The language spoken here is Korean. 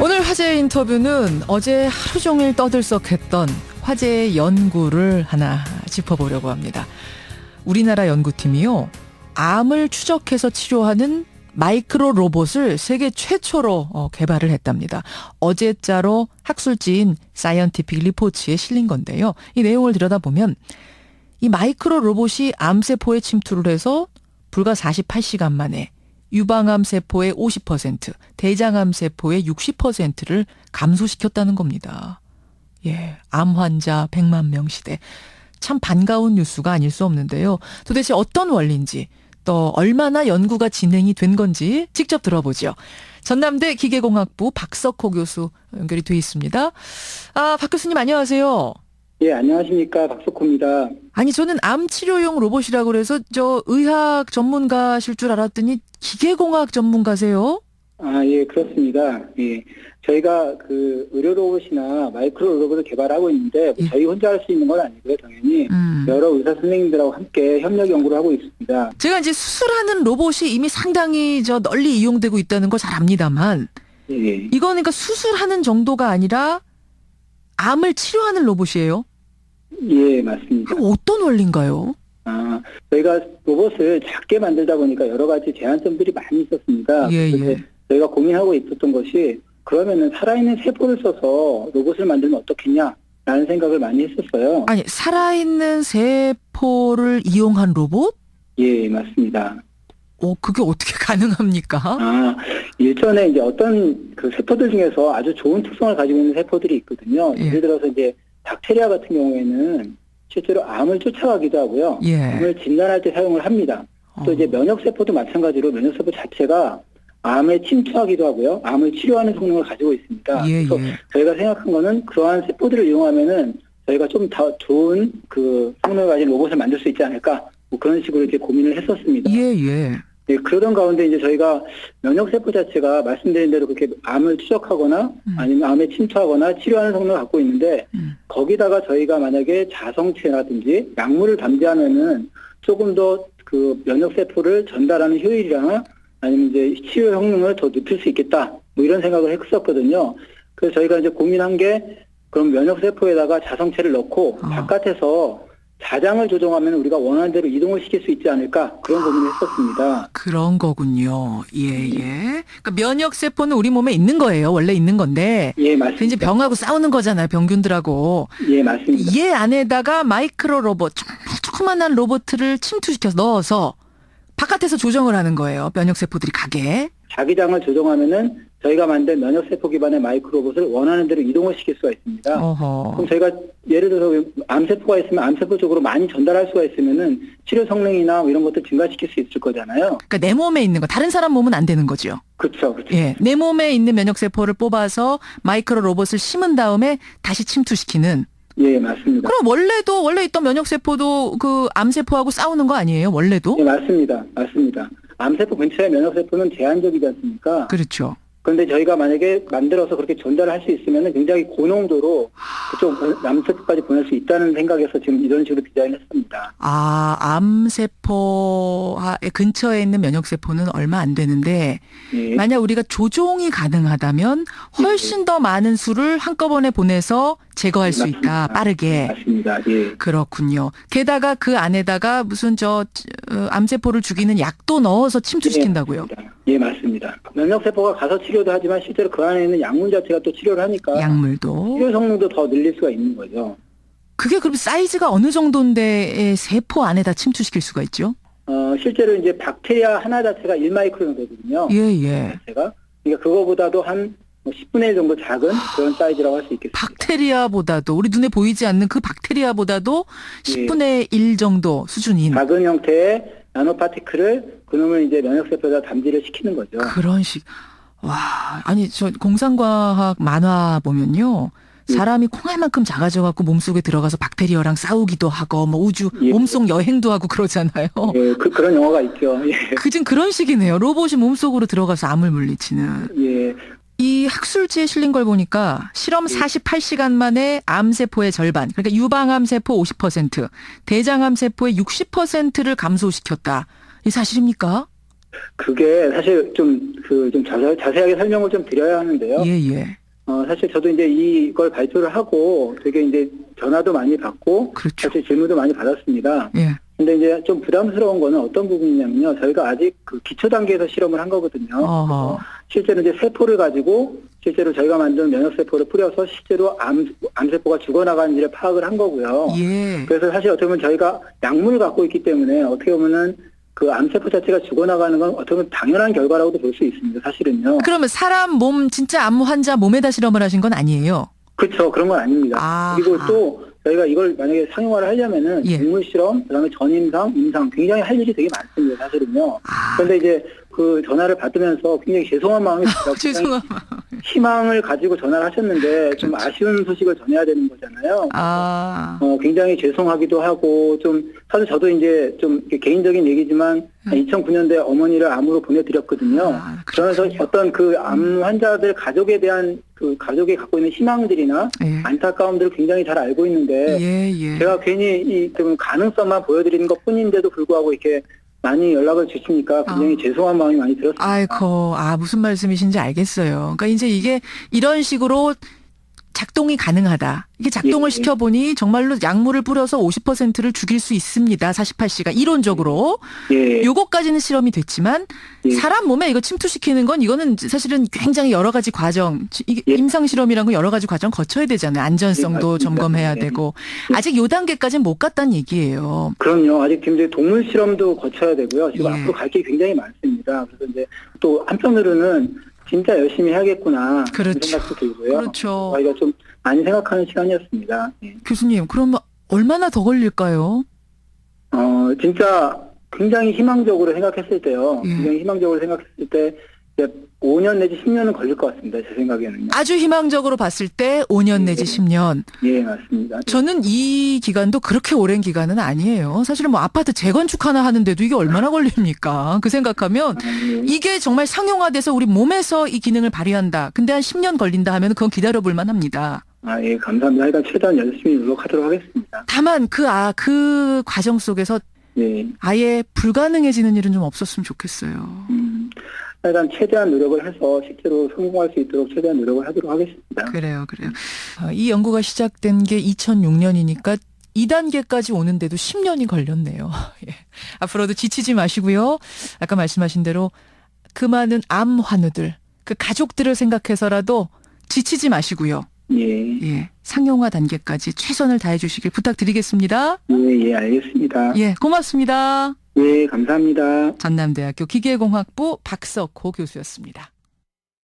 오늘 화제의 인터뷰는 어제 하루 종일 떠들썩했던 화제의 연구를 하나 짚어보려고 합니다. 우리나라 연구팀이요, 암을 추적해서 치료하는 마이크로 로봇을 세계 최초로 개발을 했답니다. 어제자로 학술지인 사이언티픽 리포츠에 실린 건데요. 이 내용을 들여다보면 이 마이크로 로봇이 암세포에 침투를 해서 불과 48시간 만에 유방암 세포의 50%, 대장암 세포의 60%를 감소시켰다는 겁니다. 예, 암 환자 100만 명 시대. 참 반가운 뉴스가 아닐 수 없는데요. 도대체 어떤 원리인지, 또 얼마나 연구가 진행이 된 건지 직접 들어보죠. 전남대 기계공학부 박석호 교수 연결이 돼 있습니다. 박 교수님 안녕하세요. 예, 안녕하십니까. 박석호입니다. 아니, 저는 암 치료용 로봇이라고 그래서 의학 전문가실 줄 알았더니 기계공학 전문가세요? 예, 그렇습니다. 예. 저희가 의료 로봇이나 마이크로 로봇을 개발하고 있는데, 예. 저희 혼자 할 수 있는 건 아니고요, 당연히. 여러 의사 선생님들하고 함께 협력 연구를 하고 있습니다. 제가 이제 수술하는 로봇이 이미 상당히 널리 이용되고 있다는 걸 잘 압니다만, 예. 이거는 그러니까 수술하는 정도가 아니라 암을 치료하는 로봇이에요? 예, 맞습니다. 그럼 어떤 원리인가요? 저희가 로봇을 작게 만들다 보니까 여러 가지 제한점들이 많이 있었습니다. 예, 그래서 예. 저희가 고민하고 있었던 것이, 그러면은 살아있는 세포를 써서 로봇을 만들면 어떻겠냐라는 생각을 많이 했었어요. 아니, 살아있는 세포를 이용한 로봇? 예, 맞습니다. 그게 어떻게 가능합니까? 일전에 이제 어떤 세포들 중에서 아주 좋은 특성을 가지고 있는 세포들이 있거든요. 예. 예를 들어서 이제 박테리아 같은 경우에는 실제로 암을 쫓아가기도 하고요. 예. 암을 진단할 때 사용을 합니다. 또 이제 면역세포도 마찬가지로 면역세포 자체가 암에 침투하기도 하고요. 암을 치료하는 성능을 가지고 있습니다. 예, 그래서 예. 저희가 생각한 거는 그러한 세포들을 이용하면은 저희가 좀 더 좋은 성능을 가진 로봇을 만들 수 있지 않을까, 뭐 그런 식으로 이렇게 고민을 했었습니다. 예, 예. 네, 그러던 가운데 이제 저희가 면역세포 자체가 말씀드린 대로 그렇게 암을 추적하거나 아니면 암에 침투하거나 치료하는 성능을 갖고 있는데, 거기다가 저희가 만약에 자성체라든지 약물을 담재하면은 조금 더 면역세포를 전달하는 효율이나 아니면 이제 치료 성능을 더 높일 수 있겠다, 뭐 이런 생각을 했었거든요. 그래서 저희가 이제 고민한 게, 그럼 면역세포에다가 자성체를 넣고 바깥에서 자장을 조정하면 우리가 원하는 대로 이동을 시킬 수 있지 않을까, 그런 고민을 했었습니다. 그런 거군요. 예, 예. 그러니까 면역세포는 우리 몸에 있는 거예요. 원래 있는 건데. 예, 맞습니다. 이제 병하고 싸우는 거잖아요. 병균들하고. 예, 맞습니다. 얘 안에다가 마이크로 로봇, 조그만한 로봇을 침투시켜서 넣어서 바깥에서 조정을 하는 거예요. 면역세포들이 가게. 자기장을 조정하면은 저희가 만든 면역세포 기반의 마이크로 로봇을 원하는 대로 이동을 시킬 수가 있습니다. 어허. 그럼 저희가 예를 들어서 암세포가 있으면 암세포 쪽으로 많이 전달할 수가 있으면은 치료 성능이나 뭐 이런 것들 증가시킬 수 있을 거잖아요. 그러니까 내 몸에 있는 거, 다른 사람 몸은 안 되는 거죠. 그렇죠. 예. 내 몸에 있는 면역세포를 뽑아서 마이크로 로봇을 심은 다음에 다시 침투시키는. 예, 맞습니다. 그럼 원래 있던 면역세포도 암세포하고 싸우는 거 아니에요? 원래도? 예, 맞습니다. 맞습니다. 암세포 근처의 면역세포는 제한적이지 않습니까? 그렇죠. 그런데 저희가 만약에 만들어서 그렇게 전달을 할 수 있으면 굉장히 고농도로 그쪽 암세포까지 보낼 수 있다는 생각에서 지금 이런 식으로 디자인했습니다. 암세포 근처에 있는 면역세포는 얼마 안 되는데, 예. 만약 우리가 조종이 가능하다면 훨씬 더 많은 수를 한꺼번에 보내서 제거할 수 있다. 빠르게. 맞습니다. 예. 그렇군요. 게다가 그 안에다가 무슨 암세포를 죽이는 약도 넣어서 침투시킨다고요? 예, 맞습니다. 면역세포가 가서 치료도 하지만 실제로 그 안에 있는 약물 자체가 또 치료를 하니까 약물도. 치료 성능도 더 늘릴 수가 있는 거죠. 그게 그럼 사이즈가 어느 정도인데 세포 안에다 침투시킬 수가 있죠? 실제로 이제 박테리아 하나 자체가 1마이크론 되거든요. 예, 예. 자체가. 그러니까 그거보다도 한 10분의 1 정도 작은 그런 사이즈라고 할 수 있겠습니다. 박테리아보다도, 우리 눈에 보이지 않는 그 박테리아보다도 10분의 1 정도 수준인. 작은 형태의 나노파티클을 그놈을 이제 면역세포에다 담지를 시키는 거죠. 그런 식. 와, 아니, 공상과학 만화 보면요. 사람이 콩알만큼 작아져갖고 몸속에 들어가서 박테리아랑 싸우기도 하고, 뭐 우주, 예. 몸속 여행도 하고 그러잖아요. 예, 그런 영화가 있죠. 예. 그진 그런 식이네요. 로봇이 몸속으로 들어가서 암을 물리치는. 예. 이 학술지에 실린 걸 보니까 실험 48시간 만에 암세포의 절반, 그러니까 유방암세포 50%, 대장암세포의 60%를 감소시켰다. 이 사실입니까? 그게 사실 좀 자세하게 설명을 좀 드려야 하는데요. 예, 예. 사실 저도 이제 이걸 발표를 하고 되게 이제 전화도 많이 받고 그렇죠. 사실 질문도 많이 받았습니다. 예. 근데 이제 좀 부담스러운 거는 어떤 부분이냐면요. 저희가 아직 그 기초 단계에서 실험을 한 거거든요. 어허. 실제로 이제 세포를 가지고 실제로 저희가 만든 면역세포를 뿌려서 실제로 암세포가 죽어나가는지를 파악을 한 거고요. 예. 그래서 사실 어떻게 보면 저희가 약물을 갖고 있기 때문에 어떻게 보면은 그 암세포 자체가 죽어나가는 건 어떻게 보면 당연한 결과라고도 볼 수 있습니다. 사실은요. 그러면 사람 몸 진짜 암 환자 몸에다 실험을 하신 건 아니에요? 그렇죠. 그런 건 아닙니다. 아하. 그리고 또 저희가 이걸 만약에 상용화를 하려면은 예. 동물 실험, 그다음에 전임상, 임상 굉장히 할 일이 되게 많습니다. 사실은요. 그런데 이제 그 전화를 받으면서 굉장히 죄송한 마음이 들어요. 죄송합니다. 희망을 가지고 전화를 하셨는데 좀 그렇죠. 아쉬운 소식을 전해야 되는 거잖아요. 아. 굉장히 죄송하기도 하고 좀 사실 저도 이제 좀 이렇게 개인적인 얘기지만 2009년도에 어머니를 암으로 보내드렸거든요. 아, 그러면서 그렇군요. 어떤 그 암 환자들 가족에 대한 그 가족이 갖고 있는 희망들이나 예. 안타까움들을 굉장히 잘 알고 있는데 예, 예. 제가 괜히 이 좀 가능성만 보여드리는 것뿐인데도 불구하고 이렇게 많이 연락을 주시니까 굉장히 죄송한 마음이 많이 들었습니다. 아이고, 무슨 말씀이신지 알겠어요. 그러니까 이제 이게 이런 식으로 작동이 가능하다. 이게 작동을 예. 시켜보니 정말로 약물을 뿌려서 50%를 죽일 수 있습니다. 48시간. 이론적으로. 예. 요거까지는 실험이 됐지만 예. 사람 몸에 이거 침투시키는 건 이거는 사실은 굉장히 여러 가지 과정, 이게 예. 임상실험이란 건 여러 가지 과정 거쳐야 되잖아요. 안전성도 맞습니다. 점검해야 예. 되고. 아직 요 단계까지는 못 갔다는 얘기예요. 그럼요. 아직 지금 이제 동물 실험도 거쳐야 되고요. 지금 예. 앞으로 갈 길이 굉장히 많습니다. 그래서 이제 또 한편으로는 진짜 열심히 해야겠구나. 그렇죠. 그런 생각도 들고요. 그렇죠. 저희가 좀 많이 생각하는 시간이었습니다. 예. 교수님, 그럼 얼마나 더 걸릴까요? 진짜 굉장히 희망적으로 생각했을 때요. 예. 굉장히 희망적으로 생각했을 때 이제 5년 내지 10년은 걸릴 것 같습니다. 제 생각에는요. 아주 희망적으로 봤을 때 5년 내지 10년. 예, 맞습니다. 저는 이 기간도 그렇게 오랜 기간은 아니에요. 사실은 뭐 아파트 재건축 하나 하는데도 이게 얼마나 걸립니까? 그 생각하면 예. 이게 정말 상용화돼서 우리 몸에서 이 기능을 발휘한다. 근데 한 10년 걸린다 하면 그건 기다려볼 만합니다. 예, 감사합니다. 일단 최대한 열심히 노력하도록 하겠습니다. 다만 그 과정 속에서 예. 아예 불가능해지는 일은 좀 없었으면 좋겠어요. 일단 최대한 노력을 해서 실제로 성공할 수 있도록 최대한 노력을 하도록 하겠습니다. 그래요. 이 연구가 시작된 게 2006년이니까 2단계까지 오는데도 10년이 걸렸네요. 예. 앞으로도 지치지 마시고요. 아까 말씀하신 대로 그 많은 암 환우들, 그 가족들을 생각해서라도 지치지 마시고요. 예. 예. 상용화 단계까지 최선을 다해 주시길 부탁드리겠습니다. 예, 알겠습니다. 예, 고맙습니다. 예, 감사합니다. 전남대학교 기계공학부 박석호 교수였습니다.